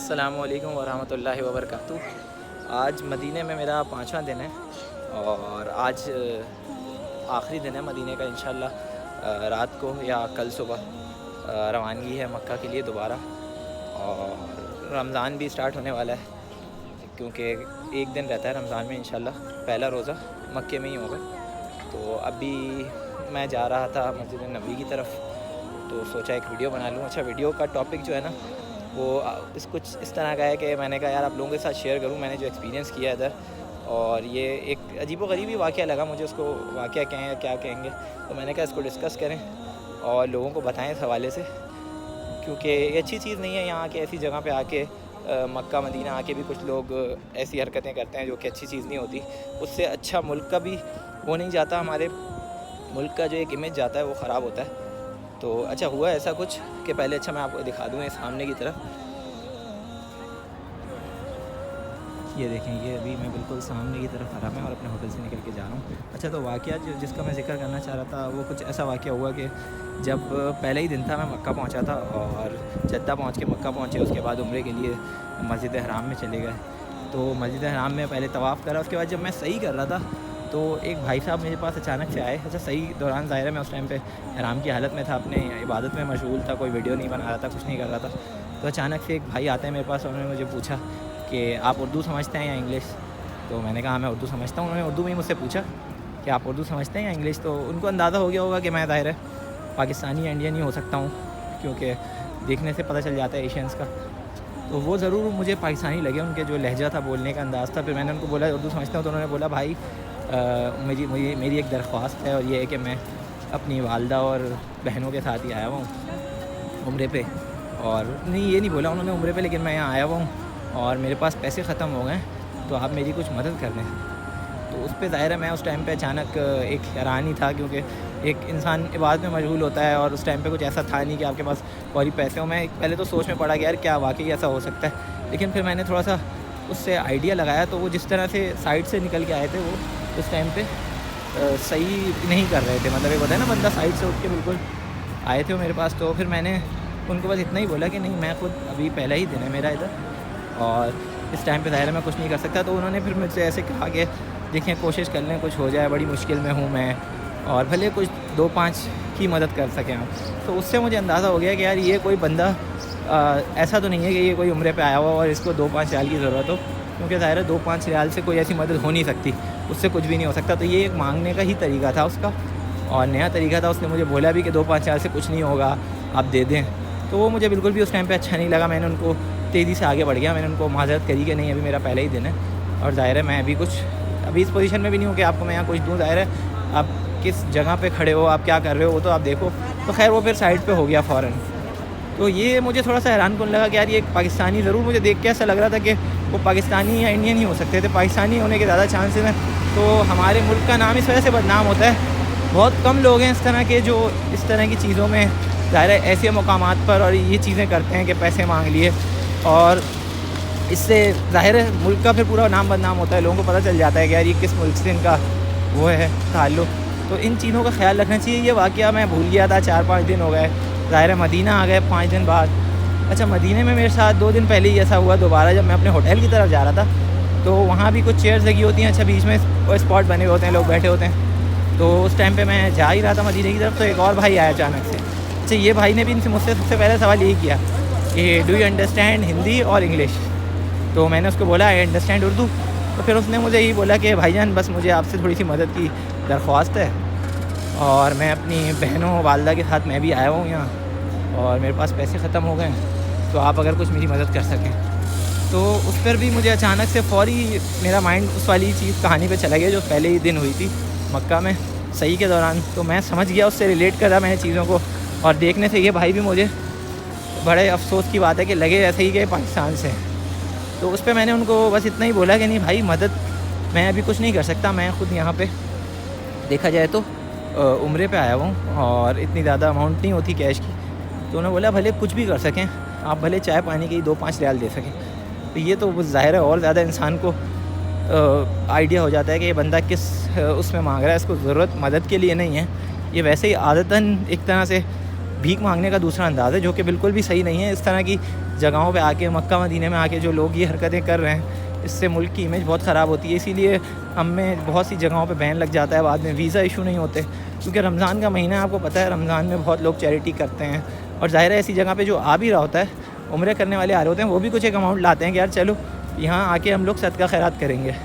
अस्सलामुअलैकुम वरहमतुल्लाहि वबरकातुह। आज मदीने में मेरा 5वां दिन है और आज आखिरी दिन है मदीने का। इंशाल्लाह रात को या कल सुबह रवानगी है मक्का के लिए दोबारा। और रमज़ान भी स्टार्ट होने वाला है क्योंकि एक दिन रहता है रमज़ान में। इंशाल्लाह पहला रोज़ा मक्के में ही होगा। तो अभी मैं जा रहा था मस्जिद नबी की तरफ, तो सोचा एक वीडियो बना लूँ। अच्छा, वीडियो का टॉपिक जो है ना वो कुछ इस तरह का है कि मैंने कहा यार आप लोगों के साथ शेयर करूं मैंने जो एक्सपीरियंस किया है इधर। और ये एक अजीबोगरीब ही वाक़या लगा मुझे, उसको वाक़या कहें या क्या कहेंगे, तो मैंने कहा इसको डिस्कस करें और लोगों को बताएं इस हवाले से, क्योंकि ये अच्छी चीज़ नहीं है यहाँ के ऐसी जगह पे आके मक्का मदीना आके भी कुछ लोग ऐसी हरकतें करते हैं जो कि अच्छी चीज़ नहीं होती। उससे अच्छा मुल्क का भी वो नहीं जाता, हमारे मुल्क का जो एक इमेज जाता है वो ख़राब होता है। तो अच्छा हुआ ऐसा कुछ कि पहले अच्छा मैं आपको दिखा दूँ सामने की तरफ। ये देखें, ये अभी मैं बिल्कुल सामने की तरफ हरा मैं और अपने होटल से निकल के जा रहा हूँ। अच्छा, तो वाक़या जिसका मैं ज़िक्र करना चाह रहा था वो कुछ ऐसा वाक़या हुआ कि जब पहले ही दिन था मैं मक्का पहुँचा था और जद्दा पहुँच के मक्का पहुँचे। उसके बाद उम्रे के लिए मस्जिद हराम में चले गए। तो मस्जिद हराम में पहले तवाफ़ करा। उसके बाद जब मैं सही कर रहा था तो एक भाई साहब मेरे पास अचानक से आए। अच्छा, सही दौरान ज़ाहिर है मैं उस टाइम पे हराम की हालत में था, अपने इबादत में मशगूल था, कोई वीडियो नहीं बना रहा था, कुछ नहीं कर रहा था। तो अचानक से एक भाई आते हैं मेरे पास और उन्होंने मुझे पूछा कि आप उर्दू समझते हैं या इंग्लिश। तो मैंने कहा मैं उर्दू समझता हूँ। उन्होंने उर्दू में ही मुझसे पूछा कि आप उर्दू समझते हैं या इंग्लिश। तो उनको अंदाज़ा हो गया होगा कि मैं ज़ाहिर है पाकिस्तानी या इंडियन ही हो सकता हूँ, क्योंकि देखने से पता चल जाता है एशियंस का। तो वो ज़रूर मुझे पाकिस्तानी लगे, उनके जो लहजा था, बोलने का अंदाज़ था। फिर मैंने उनको बोला उर्दू समझता हूँ। तो उन्होंने बोला भाई मेरी एक दरख्वास्त है और ये है कि मैं अपनी वालदा और बहनों के साथ ही आया हुआ हूँ उम्रे पे। और नहीं, ये नहीं बोला उन्होंने उम्रे पे, लेकिन मैं यहाँ आया हुआ हूँ और मेरे पास पैसे ख़त्म हो गए, तो आप मेरी कुछ मदद कर दें। तो उस पर ज़ाहिर है मैं उस टाइम पे अचानक एक हैरानी था, क्योंकि एक इंसान इबादत में मशगूल होता है और उस टाइम पे कुछ ऐसा था नहीं कि आपके पास फौरी पैसे हो। मैं पहले तो सोच में पड़ा कि यार क्या वाकई ऐसा हो सकता है, लेकिन फिर मैंने थोड़ा सा उससे आइडिया लगाया। तो वो जिस तरह से साइड से निकल के आए थे वो उस टाइम पे सही नहीं कर रहे थे। मतलब एक होता है ना बंदा साइड से उठ के बिल्कुल आए थे वो मेरे पास। तो फिर मैंने उनको बस इतना ही बोला कि नहीं, मैं खुद अभी पहला ही दिन है मेरा इधर और इस टाइम पे ज़ाहिर है मैं कुछ नहीं कर सकता। तो उन्होंने फिर मुझसे ऐसे कहा कि देखें कोशिश कर लें, कुछ हो जाए, बड़ी मुश्किल में हूँ मैं और भले कुछ 2-5 की मदद कर सकें आप। तो उससे मुझे अंदाज़ा हो गया कि यार ये कोई बंदा ऐसा तो नहीं है कि ये कोई उम्रे पे आया हुआ और इसको 2-5 रियाल की ज़रूरत हो, क्योंकि ज़ाहिर है 2-5 रियाल से कोई ऐसी मदद हो नहीं सकती, उससे कुछ भी नहीं हो सकता। तो ये एक मांगने का ही तरीका था उसका और नया तरीका था। उसने मुझे बोला भी कि 2-5 रियाल से कुछ नहीं होगा, आप दे दें। तो वो मुझे बिल्कुल भी उस टाइम पे अच्छा नहीं लगा। मैंने उनको तेज़ी से आगे बढ़ गया, मैंने उनको माज़रत करी कि नहीं अभी मेरा पहला ही दिन है और ज़ाहिर है मैं अभी इस पोजीशन में भी नहीं हूँ कि आपको मैं यहाँ कुछ दूँ। ज़ाहिर है आप किस जगह पे खड़े हो, आप क्या कर रहे हो वो तो आप देखो। तो खैर वो फिर साइड पे हो गया फ़ौरन। तो ये मुझे थोड़ा सा हैरान कौन लगा कि यार ये पाकिस्तानी, ज़रूर मुझे देख के ऐसा लग रहा था कि वो पाकिस्तानी या इंडियन ही हो सकते थे। पाकिस्तानी होने के ज़्यादा चांसेस हैं। तो हमारे मुल्क का नाम इस वजह से बदनाम होता है। बहुत कम लोग हैं इस तरह के जो इस तरह की चीज़ों में ज़ाहिर है ऐसे मकामात पर और ये चीज़ें करते हैं कि पैसे मांग लिए, और इससे ज़ाहिर है मुल्क का फिर पूरा नाम बदनाम होता है। लोगों को पता चल जाता है कि यार ये किस मुल्क से इनका वो है ताल्लुक़। तो इन चीज़ों का ख्याल रखना चाहिए। ये वाक़या मैं भूल गया था, 4-5 दिन हो गए। ज़ाहिर है मदीना आ गए 5 दिन बाद। अच्छा, मदीने में मेरे साथ 2 दिन पहले ही ऐसा हुआ दोबारा, जब मैं अपने होटल की तरफ जा रहा था। तो वहाँ भी कुछ चेयर्स लगी होती हैं, अच्छा बीच में स्पॉट बने हुए होते हैं, लोग बैठे होते हैं। तो उस टाइम पे मैं जा ही रहा था मदीने की तरफ, तो एक और भाई आया अचानक से। अच्छा, ये भाई ने भी इनसे मुझसे सबसे पहले सवाल यही किया कि डू यू अंडरस्टैंड हिंदी और इंग्लिश। तो मैंने उसको बोला आई अंडरस्टैंड उर्दू। तो फिर उसने मुझे यही बोला कि भाईजान बस मुझे आपसे थोड़ी सी मदद की दरख्वास्त है और मैं अपनी बहनों वालदा के साथ मैं भी आया हूँ यहाँ और मेरे पास पैसे ख़त्म हो गए, तो आप अगर कुछ मेरी मदद कर सकें। तो उस पर भी मुझे अचानक से फ़ौरी मेरा माइंड उस वाली चीज़ कहानी पे चला गया जो पहले ही दिन हुई थी मक्का में सही के दौरान। तो मैं समझ गया, उससे रिलेट करा मैंने चीज़ों को, और देखने से ये भाई भी मुझे बड़े अफसोस की बात है कि लगे ऐसे ही गए पाकिस्तान से। तो उस पर मैंने उनको बस इतना ही बोला कि नहीं भाई मदद मैं अभी कुछ नहीं कर सकता, मैं ख़ुद यहाँ पे देखा जाए तो उम्रे पे आया हूँ और इतनी ज़्यादा अमाउंट नहीं होती कैश की। तो उन्होंने बोला भले कुछ भी कर सकें आप, भले चाय पानी के ही 2-5 रियाल दे सकें। तो ये तो ज़ाहिर है और ज़्यादा इंसान को आइडिया हो जाता है कि ये बंदा किस उसमें मांग रहा है। इसको ज़रूरत मदद के लिए नहीं है, ये वैसे ही आदतन एक तरह से भीख मांगने का दूसरा अंदाज़ है, जो कि बिल्कुल भी सही नहीं है। इस तरह की जगहों पे आके, मक्का मदीने में आके जो लोग ये हरकतें कर रहे हैं, इससे मुल्क की इमेज बहुत ख़राब होती है। इसीलिए हमें बहुत सी जगहों पे बैन लग जाता है, बाद में वीज़ा इशू नहीं होते, क्योंकि रमज़ान का महीना है, आपको पता है रमज़ान में बहुत लोग चैरिटी करते हैं। और ज़ाहिर है ऐसी जगह पे जो आ भी रहा होता है, उम्रे करने वाले आ रहे होते हैं, वो भी कुछ एक अमाउंट लाते हैं कि यार चलो यहाँ आके हम लोग सदका खैरात करेंगे।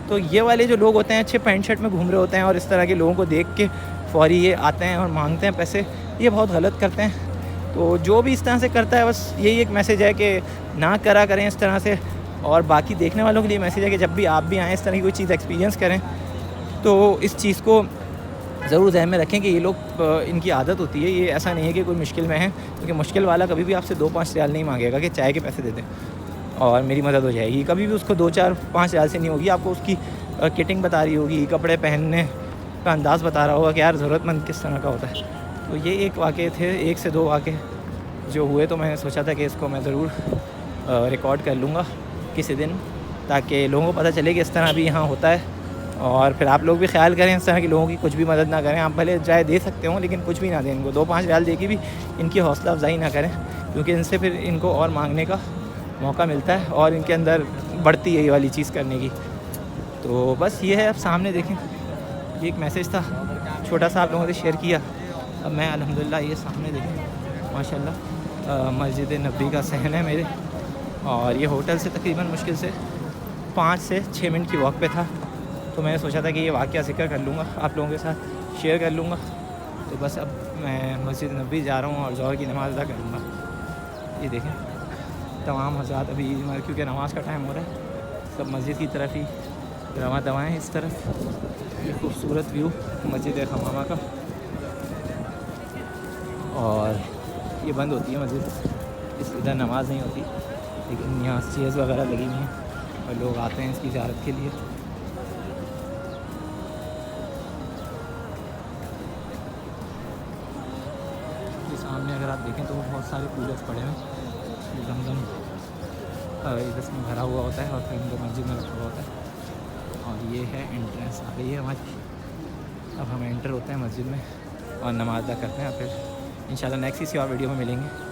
तो ये वाले जो लोग होते हैं अच्छे पैंट शर्ट में घूम रहे होते हैं और इस तरह के लोगों को देख के फ़ौरी ये आते हैं और मांगते हैं पैसे, ये बहुत गलत करते हैं। तो जो भी इस तरह से करता है, बस यही एक मैसेज है कि ना करा करें इस तरह से। और बाकी देखने वालों के लिए मैसेज है कि जब भी आप भी आएँ, इस तरह की कोई चीज़ एक्सपीरियंस करें, तो इस चीज़ को ज़रूर ज़हन में रखें कि ये लोग इनकी आदत होती है। ये ऐसा नहीं है कि कोई मुश्किल में है, क्योंकि मुश्किल वाला कभी भी आपसे 2-5 रियाल नहीं मांगेगा कि चाय के पैसे दे दें और मेरी मदद हो जाएगी। कभी भी उसको 2-4-5 रियाल से नहीं होगी। आपको उसकी किटिंग बता रही होगी, कपड़े पहनने का अंदाज़ बता रहा होगा कि यार ज़रूरतमंद किस तरह का होता है। तो ये एक वाक़े थे, 1 से 2 वाक़े जो हुए, तो मैंने सोचा था कि इसको मैं ज़रूर रिकॉर्ड कर लूँगा किसी दिन, ताकि लोगों को पता चले कि इस तरह भी यहाँ होता है। और फिर आप लोग भी ख्याल करें इस तरह के लोगों की कुछ भी मदद ना करें। आप भले चाय दे सकते हो, लेकिन कुछ भी ना दें इनको। 2-5 रियाल दे के भी इनकी हौसला अफजाई ना करें, क्योंकि इनसे फिर इनको और मांगने का मौका मिलता है और इनके अंदर बढ़ती है ये वाली चीज़ करने की। तो बस ये है, अब सामने देखें, ये एक मैसेज था छोटा सा आप लोगों से शेयर किया। अब मैं अल्हम्दुलिल्लाह ये सामने देखें माशाल्लाह मस्जिद नबी का सहन है मेरे, और ये होटल से तकरीबन मुश्किल से 5 से 6 मिनट की वॉक पे था। तो मैंने सोचा था कि ये वाक़या ज़िक्र कर लूँगा, आप लोगों के साथ शेयर कर लूँगा। तो बस अब मैं मस्जिद नबी जा रहा हूँ और ज़ोहर की नमाज़ अदा करूँगा। ये देखें तमाम हज़रात अभी क्योंकि नमाज़ का टाइम हो रहा है, सब मस्जिद की तरफ ही रवा दवाएँ इस तरफ। ये खूबसूरत व्यू मस्जिद हमामा का, और ये बंद होती है मस्जिद, इस इधर नमाज़ नहीं होती, लेकिन यहाँ चेयर्स वगैरह लगी हुई हैं और लोग आते हैं इसकी ज़ियारत के लिए। सामने अगर आप देखें तो बहुत सारे कूलर्स पड़े हैं, जमजम इसमें भरा हुआ होता है और फिर उनको मस्जिद में रखा हुआ होता है। और ये है एंट्रेंस आ गई है हमारी। अब हम एंटर होते हैं मस्जिद में और नमाज़ अदा करते हैं, फिर इंशाल्लाह नेक्स्ट किसी और वीडियो में मिलेंगे।